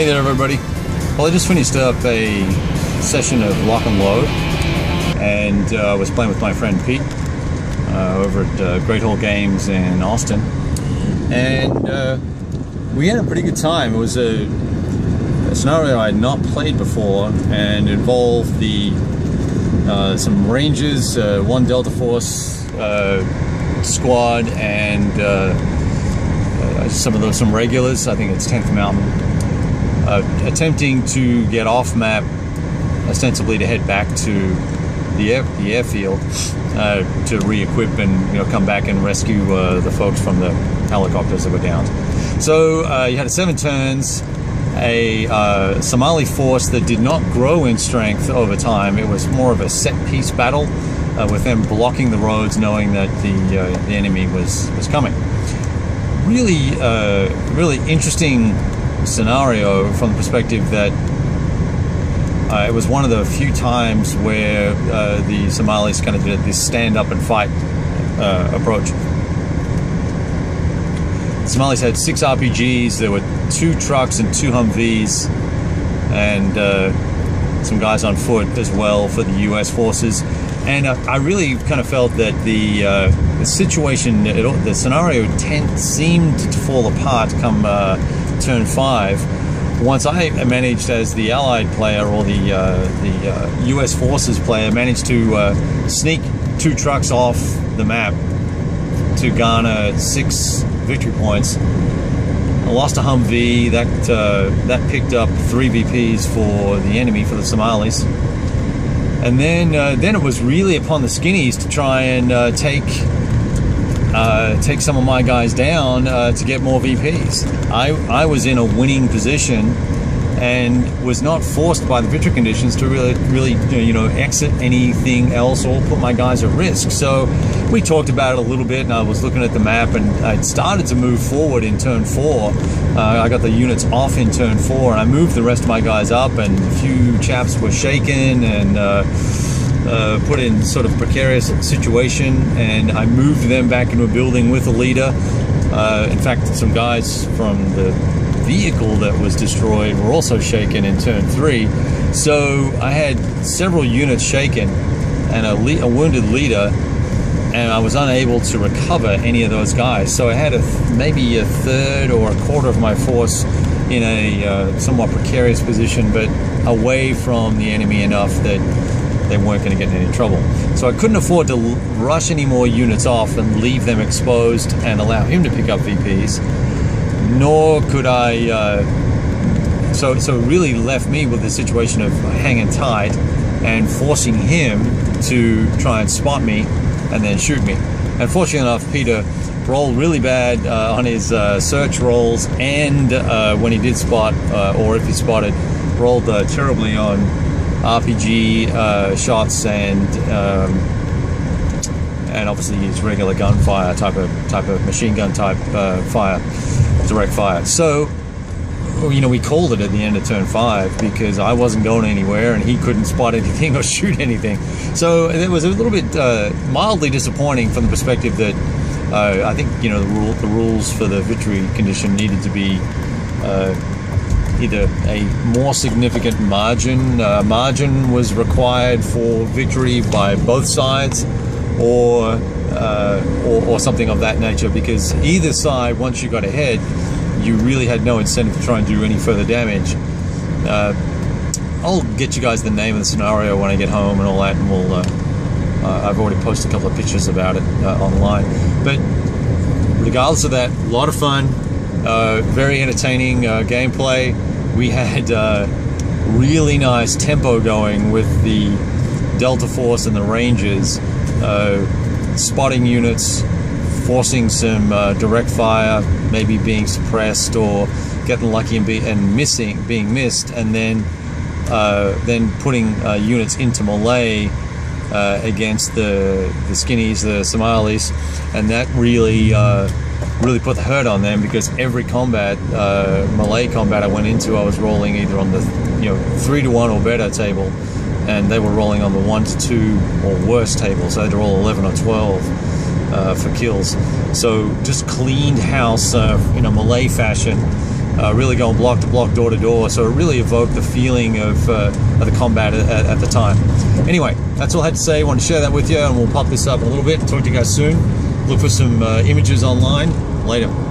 Hey there everybody. Well, I just finished up a session of Lock and Load and was playing with my friend Pete over at Great Hall Games in Austin, and we had a pretty good time. It was a scenario I had not played before and involved some Rangers, one Delta Force squad, and some regulars. I think it's 10th Mountain, attempting to get off map, ostensibly to head back to the airfield to re-equip and come back and rescue the folks from the helicopters that were downed. So you had 7 turns, a Somali force that did not grow in strength over time. It was more of a set-piece battle with them blocking the roads, knowing that the enemy was coming. Really interesting scenario from the perspective that it was one of the few times where the Somalis kind of did this stand up and fight approach. The Somalis had 6 RPGs, there were 2 trucks and 2 Humvees, and some guys on foot as well for the US forces. And I really kind of felt that the situation, the scenario seemed to fall apart come turn 5. Once I managed, as the Allied player or the US forces player, managed to sneak 2 trucks off the map to garner 6 victory points. I lost a Humvee that picked up 3 VPs for the enemy, for the Somalis. And then it was really upon the skinnies to try and take some of my guys down to get more VPs. I was in a winning position and was not forced by the victory conditions to really exit anything else or put my guys at risk. So we talked about it a little bit, and I was looking at the map, and I started to move forward in turn 4. I got the units off in turn 4, and I moved the rest of my guys up, and a few chaps were shaken and put in sort of precarious situation, and I moved them back into a building with a leader. In fact, some guys from the vehicle that was destroyed were also shaken in turn 3. So I had several units shaken and a wounded leader, and I was unable to recover any of those guys. So I had maybe a third or a quarter of my force in a somewhat precarious position, but away from the enemy enough that they weren't going to get in any trouble. So I couldn't afford to rush any more units off and leave them exposed and allow him to pick up VPs, nor could I, so it really left me with the situation of hanging tight and forcing him to try and spot me and then shoot me. And fortunately enough, Peter rolled really bad on his search rolls, and when he did spot, or if he spotted, rolled terribly on RPG shots and obviously his regular gunfire type of machine gun type fire, direct fire. So we called it at the end of turn 5 because I wasn't going anywhere and he couldn't spot anything or shoot anything. So it was a little bit mildly disappointing from the perspective that I think the rules for the victory condition needed to be either a more significant margin was required for victory by both sides, or something of that nature, because either side, once you got ahead, you really had no incentive to try and do any further damage. I'll get you guys the name of the scenario when I get home and all that, and we'll I've already posted a couple of pictures about it online. But regardless of that, a lot of fun, very entertaining gameplay. We had really nice tempo going with the Delta Force and the Rangers, spotting units, forcing some direct fire, maybe being suppressed or getting lucky and being missed, and then putting units into melee against the skinnies, the Somalis, and that really put the hurt on them, because every combat, melee combat I went into, I was rolling either on the 3-to-1 or better table, and they were rolling on the 1-to-2 or worse table, so they had to roll 11 or 12 for kills. So just cleaned house in a melee fashion, really going block to block, door to door. So it really evoked the feeling of the combat at the time. Anyway, that's all I had to say. I wanted to share that with you, and we'll pop this up in a little bit. Talk to you guys soon. Look for some images online. Later.